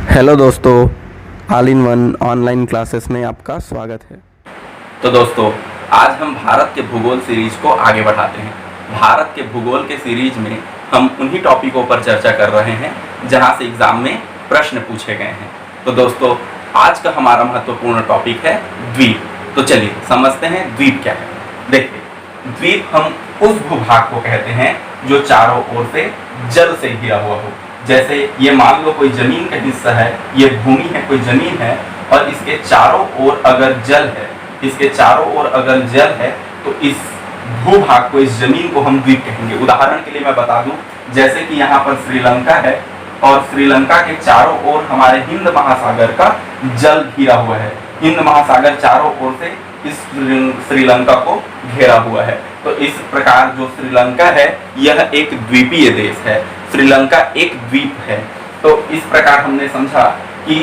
Hello दोस्तों, all in one online classes में आपका स्वागत है। तो दोस्तों, आज हम भारत के भूगोल सीरीज को आगे बढ़ाते हैं। भारत के भूगोल के सीरीज में हम उन्हीं टॉपिकों पर चर्चा कर रहे हैं जहां से एग्जाम में प्रश्न पूछे गए हैं। तो दोस्तों, आज का हमारा महत्वपूर्ण टॉपिक है द्वीप। तो चलिए समझते हैं द्वीप क्या है। देखिए, द्वीप हम उस भूभाग को कहते हैं जो चारों ओर से जल से घिरा हुआ हो। जैसे ये मान लो कोई जमीन का हिस्सा है, ये भूमि है, कोई जमीन है और इसके चारों ओर अगर जल है, इसके चारों ओर अगर जल है तो इस भूभाग को, इस जमीन को हम द्वीप कहेंगे। उदाहरण के लिए मैं बता दूं, जैसे कि यहाँ पर श्रीलंका है और श्रीलंका के चारों ओर हमारे हिंद महासागर का जल घिरा हुआ है। हिंद महासागर चारों ओर से इस श्रीलंका को घेरा हुआ है। तो इस प्रकार जो श्रीलंका है यह एक द्वीपीय देश है। श्रीलंका एक द्वीप है। तो इस प्रकार हमने समझा कि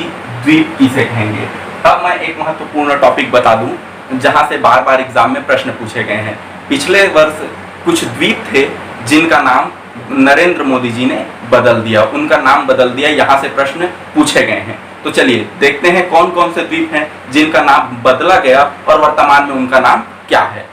द्वीप किसे कहेंगे। अब मैं एक महत्वपूर्ण टॉपिक बता दूं जहां से बार बार एग्जाम में प्रश्न पूछे गए हैं। पिछले वर्ष कुछ द्वीप थे जिनका नाम नरेंद्र मोदी जी ने बदल दिया, उनका नाम बदल दिया, यहाँ से प्रश्न पूछे गए हैं। तो चलिए देखते हैं कौन कौन से द्वीप हैं जिनका नाम बदला गया और वर्तमान में उनका नाम क्या है।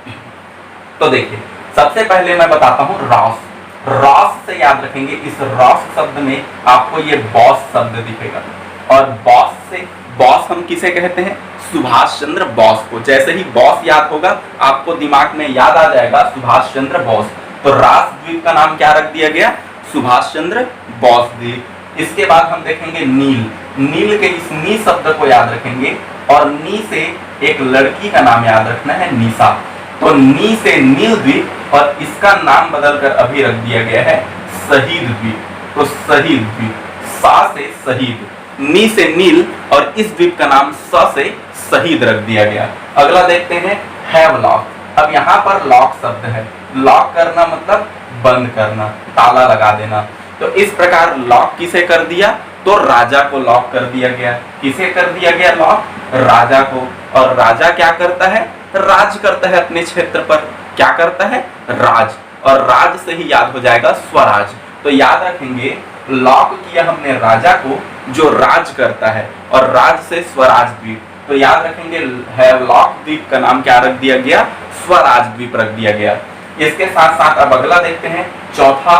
तो देखिए, सबसे पहले मैं बताता हूँ रॉस। रॉस से याद रखेंगे, इस रॉस शब्द में आपको ये बॉस शब्द दिखेगा और बॉस से, बॉस हम किसे कहते हैं? सुभाष चंद्र बोस को। जैसे ही बॉस याद होगा आपको दिमाग में याद आ जाएगा सुभाष चंद्र बोस। तो रॉस द्वीप का नाम क्या रख दिया गया? सुभाष चंद्र बोस द्वीप। इसके बाद हम देखेंगे नील। नील के इस नी शब्द को याद रखेंगे और नी से एक लड़की का नाम याद रखना है, निशा। तो नी से नील द्वीप और इसका नाम बदलकर अभी रख दिया गया है शहीद द्वीप। तो शहीद द्वीप, सा से शहीद, नी से नील और इस द्वीप का नाम स से शहीद रख दिया गया। अगला देखते हैं हैवलॉक। अब यहाँ पर लॉक शब्द है। लॉक करना मतलब बंद करना, ताला लगा देना। तो इस प्रकार लॉक किसे कर दिया? तो राजा को लॉक कर दिया गया। किसे कर दिया गया लॉक? राजा को। और राजा क्या करता है? राज करता है अपने क्षेत्र पर। क्या करता है? राज। और राज से ही याद हो जाएगा स्वराज। तो याद रखेंगे, लॉक किया हमने राजा को जो राज करता है और राज से स्वराज द्वीप। तो याद रखेंगे हैवलॉक द्वीप का नाम क्या रख दिया गया? स्वराज द्वीप रख दिया गया। इसके साथ साथ अब अगला देखते हैं, चौथा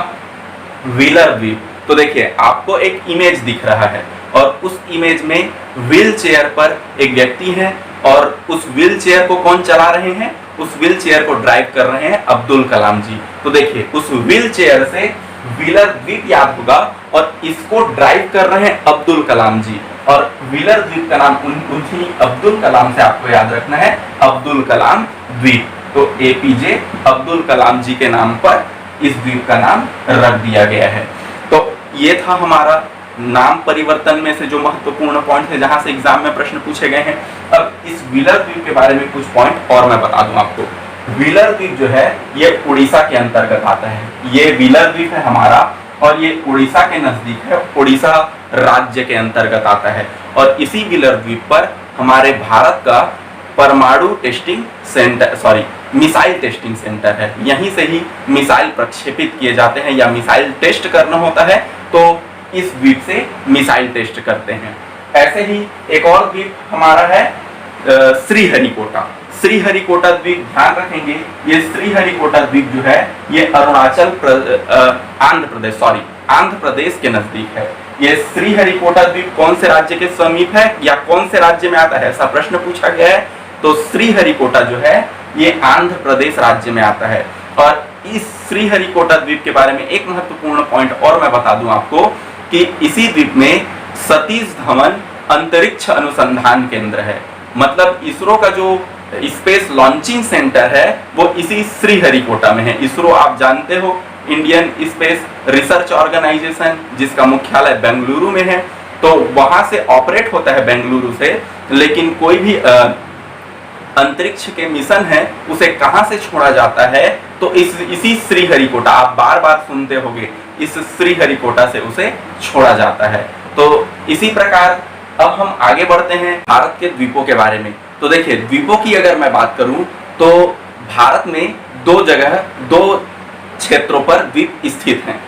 व्हीलर द्वीप। तो देखिए, आपको एक इमेज दिख रहा है और उस इमेज में व्हील चेयर पर एक व्यक्ति है और उस व्हील चेयर को कौन चला रहे हैं? उस व्हील चेयर को ड्राइव कर रहे हैं अब्दुल कलाम जी। तो देखिए, उस व्हील चेयर से व्हीलर द्वीप याद होगा और इसको ड्राइव कर रहे हैं अब्दुल कलाम जी। और व्हीलर द्वीप का नाम उन्हीं अब्दुल कलाम से आपको याद रखना है, अब्दुल कलाम द्वीप। तो एपीजे अब्दुल कलाम जी के नाम पर इस द्वीप का नाम रख दिया गया है। तो ये था हमारा नाम परिवर्तन में से जो महत्वपूर्ण पॉइंट है जहां से एग्जाम में प्रश्न पूछे गए हैं। अब इस व्हीलर द्वीप के बारे में कुछ पॉइंट और मैं बता दूं आपको। व्हीलर द्वीप जो है ये उड़ीसा के अंतर्गत आता है। ये व्हीलर द्वीप है हमारा और ये उड़ीसा के नजदीक है, उड़ीसा राज्य के अंतर्गत आता है। और इसी व्हीलर द्वीप पर हमारे भारत का परमाणु testing centre, missile testing centre है। यहीं से ही मिसाइल प्रक्षेपित किए जाते हैं या मिसाइल टेस्ट करना होता है तो इस द्वीप से मिसाइल टेस्ट करते हैं। ऐसे ही एक और द्वीप हमारा है श्रीहरिकोटा। श्रीहरिकोटा द्वीप ध्यान रखेंगे, ये श्रीहरिकोटा द्वीप जो है ये आंध्र प्रदेश के नजदीक है। ये श्रीहरिकोटा द्वीप कौन से राज्य के समीप है या कौन से राज्य में आता है, ऐसा प्रश्न पूछा गया है। तो श्रीहरिकोटा जो है ये आंध्र प्रदेश राज्य में आता है। और इस श्रीहरिकोटा द्वीप के बारे में एक महत्वपूर्ण पॉइंट और मैं बता दूं आपको कि इसी द्वीप में सतीश धवन अंतरिक्ष अनुसंधान केंद्र है। मतलब इसरो का जो स्पेस लॉन्चिंग सेंटर है वो इसी श्रीहरिकोटा में है। इसरो आप जानते हो, इंडियन स्पेस रिसर्च ऑर्गेनाइजेशन, जिसका मुख्यालय बेंगलुरु में है। तो वहां से ऑपरेट होता है बेंगलुरु से, लेकिन कोई भी अंतरिक्ष के मिशन है उसे कहां से छोड़ा जाता है? तो इसी श्रीहरिकोटा, आप बार बार सुनते होंगे, इस श्रीहरिकोटा से उसे छोड़ा जाता है। तो इसी प्रकार अब हम आगे बढ़ते हैं भारत के द्वीपों के बारे में। तो देखिए, द्वीपों की अगर मैं बात करूं तो भारत में दो जगह, दो क्षेत्रों पर द्वीप स्थित हैं।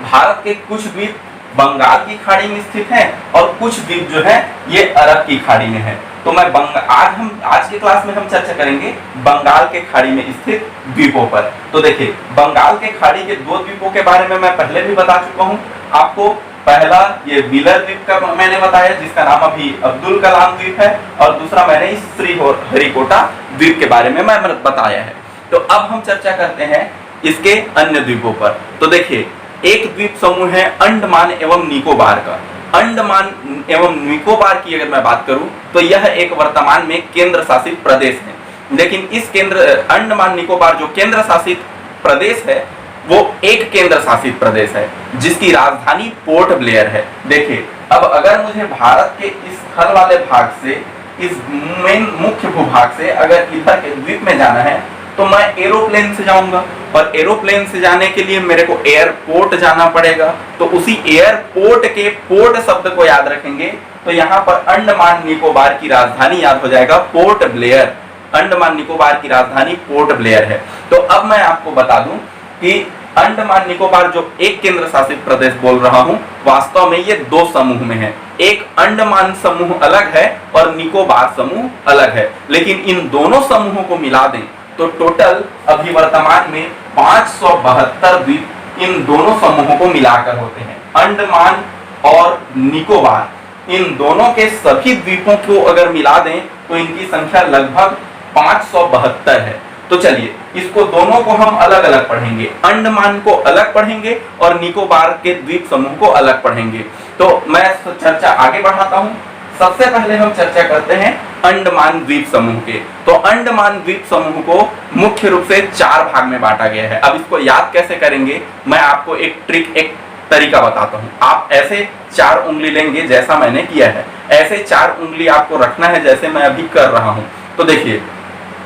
भारत के कुछ द्वीप बंगाल की खाड़ी में स्थित हैं और कुछ द्वीप जो है ये अरब की खाड़ी में है। तो मैं आज के क्लास में हम चर्चा करेंगे बंगाल के खाड़ी में स्थित द्वीपों पर। तो देखिए, बंगाल के खाड़ी के दो द्वीपों के बारे में मैं पहले भी बता चुका हूं आपको। पहला ये व्हीलर द्वीप का मैंने बताया, जिसका नाम अभी अब्दुल कलाम द्वीप है, और दूसरा मैंने श्रीहरिकोटा द्वीप के बारे में मैं बताया है। तो अब हम चर्चा करते हैं इसके अन्य द्वीपों पर। तो देखिए, एक द्वीप समूह है अंडमान एवं निकोबार का। अंडमान एवं निकोबार की अगर मैं बात करूं तो यह एक वर्तमान में केंद्र शासित प्रदेश है। लेकिन इस अंडमान निकोबार जो केंद्र शासित प्रदेश है वो एक केंद्र शासित प्रदेश है जिसकी राजधानी पोर्ट ब्लेयर है। देखिए, अब अगर मुझे भारत के इस थल वाले भाग से, इस मेन मुख्य भूभाग से अगर इधर के द्वीप में जाना है तो मैं एरोप्लेन से जाऊंगा, और एरोप्लेन से जाने के लिए मेरे को एयरपोर्ट जाना पड़ेगा। तो उसी एयरपोर्ट के पोर्ट शब्द को याद रखेंगे तो यहाँ पर अंडमान निकोबार की राजधानी याद हो जाएगा पोर्ट ब्लेयर। अंडमान निकोबार की राजधानी पोर्ट ब्लेयर है। तो अब मैं आपको बता दूं कि अंडमान निकोबार जो एक केंद्र शासित प्रदेश बोल रहा हूं, वास्तव में ये दो समूह में है। एक अंडमान समूह अलग है और निकोबार समूह अलग है। लेकिन इन दोनों समूहों को मिला दें तो टोटल अभी वर्तमान में 572 द्वीप इन दोनों समूहों को मिलाकर होते हैं। अंडमान और निकोबार, इन दोनों के सभी द्वीपों को अगर मिला दें तो इनकी संख्या लगभग 572 है। तो चलिए, इसको दोनों को हम अलग अलग पढ़ेंगे। अंडमान को अलग पढ़ेंगे और निकोबार के द्वीप समूह को अलग पढ़ेंगे। तो मैं चर्चा आगे बढ़ाता हूं। सबसे पहले हम चर्चा करते हैं अंडमान द्वीप समूह के। तो अंडमान द्वीप समूह को मुख्य रूप से 4 भाग में बांटा गया है। अब इसको याद कैसे करेंगे, मैं आपको एक ट्रिक, एक तरीका बताता हूं। आप ऐसे 4 उंगली लेंगे जैसा मैंने किया है, ऐसे 4 उंगली आपको रखना है जैसे मैं अभी कर रहा हूं। तो देखिए,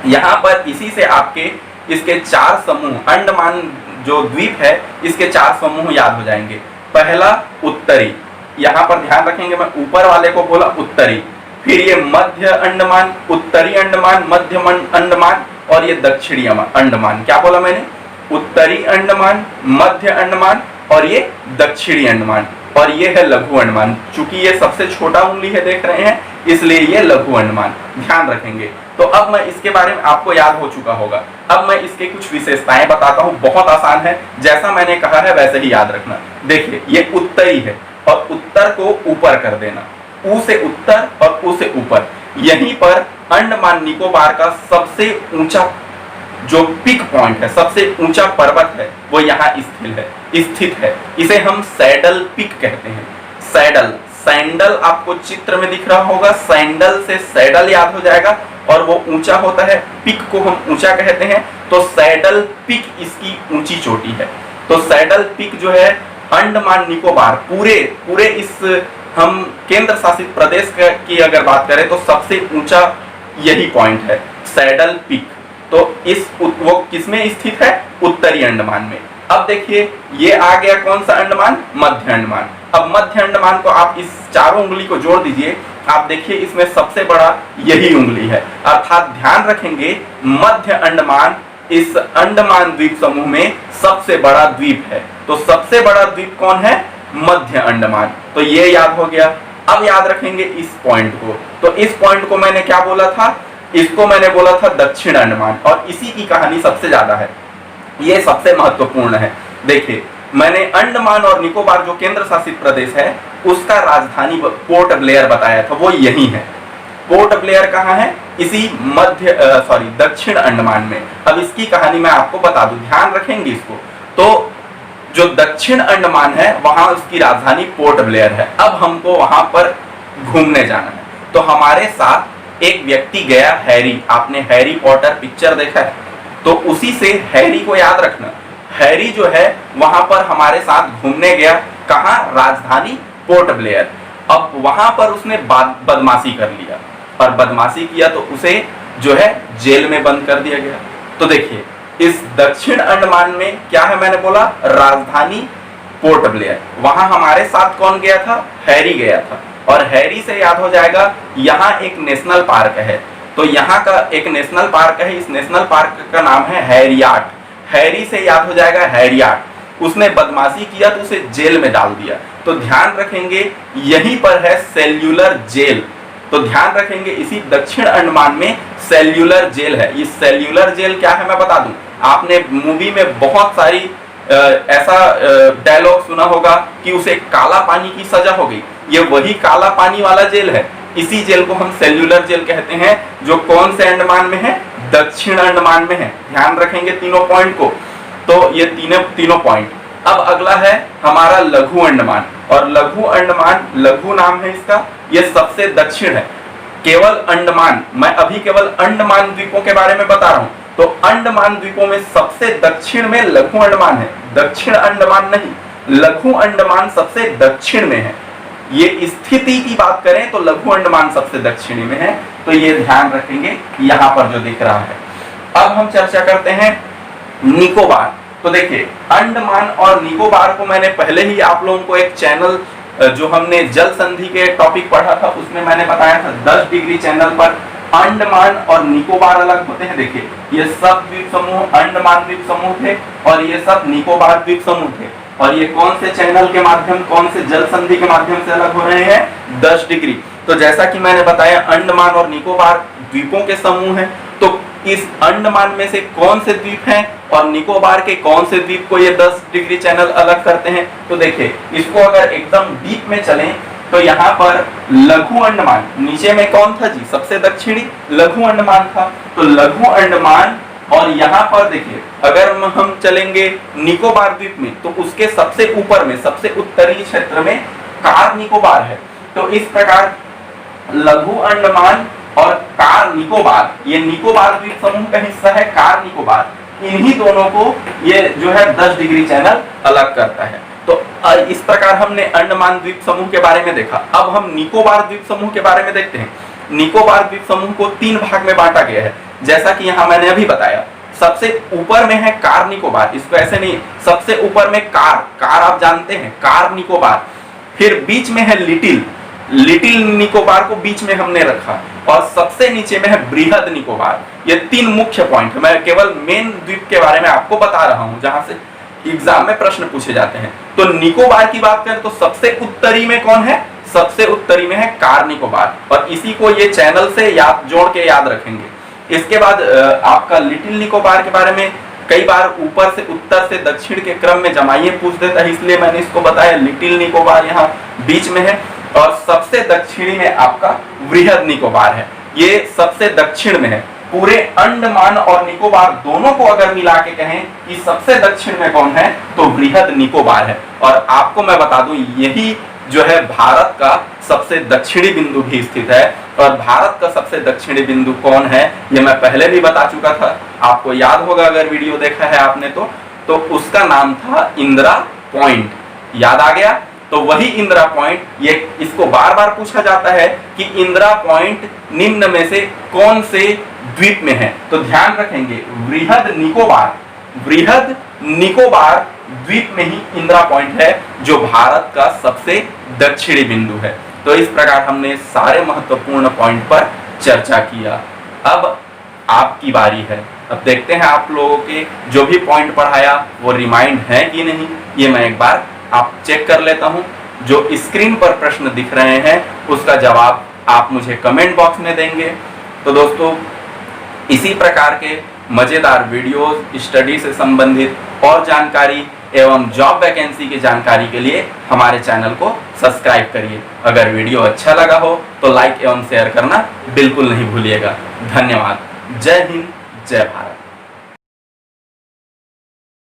यहाँ पर इसी से आपके इसके 4 समूह, अंडमान जो द्वीप है इसके 4 समूह याद हो जाएंगे। पहला उत्तरी, यहाँ पर ध्यान रखेंगे मैं ऊपर वाले को बोला उत्तरी, फिर ये मध्य अंडमान, उत्तरी अंडमान, मध्य अंडमान और ये दक्षिणी अंडमान। क्या बोला मैंने? उत्तरी अंडमान, मध्य अंडमान और ये दक्षिणी अंडमान, और ये है लघु अंडमान। चूंकि ये सबसे छोटा उंगली है, देख रहे हैं, इसलिए ये लघु अंडमान, ध्यान रखेंगे। तो अब मैं इसके बारे में, आपको याद हो चुका होगा, अब मैं इसके कुछ विशेषताएं बताता हूं। बहुत आसान है, जैसा मैंने कहा है वैसे ही याद रखना। देखिए, ये उत्तरी है और उत्तर को ऊपर कर देना, ऊ से उत्तर और ऊ से ऊपर। यहीं पर अंडमान निकोबार का सबसे ऊंचा जो पिक पॉइंट है, सबसे ऊंचा पर्वत है, वो यहाँ स्थित है। इसे हम सैडल पिक कहते हैं। सैडल, सैंडल आपको चित्र में दिख रहा होगा, सैंडल से सैडल याद हो जाएगा और वो ऊंचा होता है। पिक को हम ऊंचा कहते हैं, तो सैडल पिक इसकी ऊंची चोटी है। तो सैडल पिक जो है अंडमान निकोबार पूरे इस हम केंद्र शासित प्रदेश की अगर बात करें तो सबसे ऊंचा यही पॉइंट है, सैडल पिक। तो वो किसमें स्थित है? उत्तरी अंडमान में। अब देखिए, ये आ गया कौन सा अंडमान? मध्य अंडमान। अब मध्य अंडमान को आप इस 4 उंगली को जोड़ दीजिए, आप देखिए इसमें सबसे बड़ा यही उंगली है, अर्थात ध्यान रखेंगे मध्य अंडमान इस अंडमान द्वीप समूह में सबसे बड़ा द्वीप है। तो सबसे बड़ा द्वीप कौन है? मध्य अंडमान। तो ये याद हो गया। अब याद रखेंगे इस पॉइंट को। तो इस पॉइंट को मैंने क्या बोला था? इसको मैंने बोला था दक्षिण अंडमान, और इसी की कहानी सबसे ज्यादा है, ये सबसे महत्वपूर्ण है। देखिए, मैंने अंडमान और निकोबार जो केंद्र शासित प्रदेश है उसका राजधानी पोर्ट ब्लेयर बताया था, वो यही है। पोर्ट ब्लेयर कहाँ है? इसी दक्षिण अंडमान में। अब इसकी कहानी मैं आपको बता दूं, ध्यान रखेंगे इसको। तो जो दक्षिण अंडमान है वहां उसकी राजधानी पोर्ट ब्लेयर है। अब हमको वहां पर घूमने जाना है, तो हमारे साथ एक व्यक्ति गया, हैरी। आपने हैरी पॉटर पिक्चर देखा है, तो उसी से हैरी को याद रखना। हैरी जो है वहां पर हमारे साथ घूमने गया, कहां? राजधानी पोर्ट ब्लेयर। अब वहां पर उसने बदमाशी कर लिया, और बदमाशी किया तो उसे जो है जेल में बंद कर दिया गया। तो देखिए, इस दक्षिण अंडमान में क्या है? मैंने बोला राजधानी पोर्ट ब्लेयर। वहां हमारे साथ कौन गया था? हैरी गया था। और हैरी से याद हो जाएगा, यहाँ एक नेशनल पार्क है। तो यहाँ का एक नेशनल पार्क है, इस नेशनल पार्क का नाम है हैरियाट। हैरी से याद हो जाएगा हैरियाट। उसने बदमाशी किया तो उसे जेल में डाल दिया। तो ध्यान रखेंगे यहीं पर है सेल्यूलर जेल। तो ध्यान रखेंगे इसी दक्षिण अंडमान में सेल्यूलर जेल है। ये सेल्यूलर जेल क्या है मैं बता दूं, आपने मूवी में बहुत सारी ऐसा डायलॉग सुना होगा कि उसे काला पानी की सजा हो गई। ये वही काला पानी वाला जेल है। इसी जेल को हम सेल्यूलर जेल कहते हैं, जो कौन से अंडमान में है, दक्षिण अंडमान में है। ध्यान रखेंगे तीनों पॉइंट को। तो ये तीनों पॉइंट। अब अगला है हमारा लघु अंडमान, और लघु अंडमान, लघु नाम है इसका, ये सबसे दक्षिण है। केवल अंडमान, मैं अभी केवल अंडमान द्वीपों के बारे में बता रहा हूं। तो अंडमान द्वीपों में सबसे दक्षिण में लघु अंडमान है, दक्षिण अंडमान नहीं, लघु अंडमान सबसे दक्षिण में है। ये स्थिति की बात करें तो लघु अंडमान सबसे दक्षिणी में है। तो ये ध्यान रखेंगे यहां पर जो दिख रहा है। अब हम चर्चा करते हैं निकोबार। तो देखिए अंडमान और निकोबार को मैंने पहले ही आप लोगों को एक चैनल जो हमने जल संधि के टॉपिक पढ़ा था उसमें मैंने बताया था 10 डिग्री चैनल पर अंडमान और निकोबार अलग होते हैं। देखिए ये सब द्वीप समूह अंडमान द्वीप समूह थे और ये सब निकोबार द्वीप समूह थे। और ये कौन से चैनल के माध्यम, कौन से जल संधि के माध्यम से अलग हो रहे हैं, 10 डिग्री। तो जैसा कि मैंने बताया अंडमान और निकोबार द्वीपों के समूह हैं। तो इस अंडमान में से कौन से द्वीप हैं और निकोबार के कौन से द्वीप को ये 10 डिग्री चैनल अलग करते हैं। तो देखिए इसको अगर एकदम डीप में चलें तो यहाँ पर लघु अंडमान, नीचे में कौन था जी, सबसे दक्षिणी लघु अंडमान था। तो लघु अंडमान, और यहाँ पर देखिए अगर हम चलेंगे निकोबार द्वीप में तो उसके सबसे ऊपर में, सबसे उत्तरी क्षेत्र में कार निकोबार है। तो इस प्रकार लघु अंडमान और कार निकोबार, ये निकोबार द्वीप समूह का हिस्सा है कार निकोबार, इन्हीं दोनों को ये जो है 10 डिग्री चैनल अलग करता है। तो इस प्रकार हमने अंडमान द्वीप समूह के बारे में देखा। अब हम निकोबार द्वीप समूह के बारे में देखते हैं। निकोबार द्वीप समूह को 3 भाग में बांटा गया है, जैसा कि यहाँ मैंने अभी बताया। सबसे ऊपर में है कार निकोबार, इसको ऐसे नहीं, सबसे ऊपर में कार आप जानते हैं, कार निकोबार। फिर बीच में है लिटिल निकोबार को बीच में हमने रखा, और सबसे नीचे में है बृहद निकोबार। ये 3 मुख्य पॉइंट, मैं केवल मेन द्वीप के बारे में आपको बता रहा हूं जहां से एग्जाम में प्रश्न पूछे जाते हैं। तो निकोबार की बात करें तो सबसे उत्तरी में कौन है, सबसे उत्तरी में है कार निकोबार, और इसी को ये चैनल से जोड़ के याद रखेंगे। इसके बाद आपका लिटिल निकोबार के बारे में कई बार ऊपर से उत्तर से दक्षिण के क्रम में जमाइए पूछ देता है, इसलिए मैंने इसको बताया। लिटिल निकोबार यहाँ बीच में है, और सबसे दक्षिणी में आपका बृहद निकोबार है, ये सबसे दक्षिण में है। पूरे अंडमान और निकोबार दोनों को अगर मिला के कहें कि सबसे दक्षिण में कौन है, तो बृहद निकोबार है। और आपको मैं बता दूं यही जो है भारत का सबसे दक्षिणी बिंदु भी स्थित है। और भारत का सबसे दक्षिणी बिंदु कौन है ये मैं पहले भी बता चुका था, आपको याद होगा अगर वीडियो देखा है आपने तो उसका नाम था इंदिरा पॉइंट। याद आ गया? तो वही इंदिरा पॉइंट, ये इसको बार बार पूछा जाता है कि इंदिरा पॉइंट निम्न में से कौन से द्वीप में है। तो ध्यान रखेंगे बृहद निकोबार द्वीप में ही इंदिरा पॉइंट है, जो भारत का सबसे दक्षिणी बिंदु है। तो इस प्रकार हमने सारे महत्वपूर्ण पॉइंट पर चर्चा किया। अब आपकी बारी है। अब देखते हैं आप लोगों के जो भी पॉइंट पढ़ाया वो रिमाइंड है कि नहीं, ये मैं एक बार आप चेक कर लेता हूं। जो स्क्रीन पर प्रश्न दिख रहे हैं उसका जवाब आप मुझे कमेंट बॉक्स में देंगे। तो दोस्तों इसी प्रकार के मजेदार वीडियोस, स्टडी से संबंधित और जानकारी एवं जॉब वैकेंसी की जानकारी के लिए हमारे चैनल को सब्सक्राइब करिए। अगर वीडियो अच्छा लगा हो तो लाइक एवं शेयर करना बिल्कुल नहीं भूलिएगा। धन्यवाद। जय हिंद, जय भारत।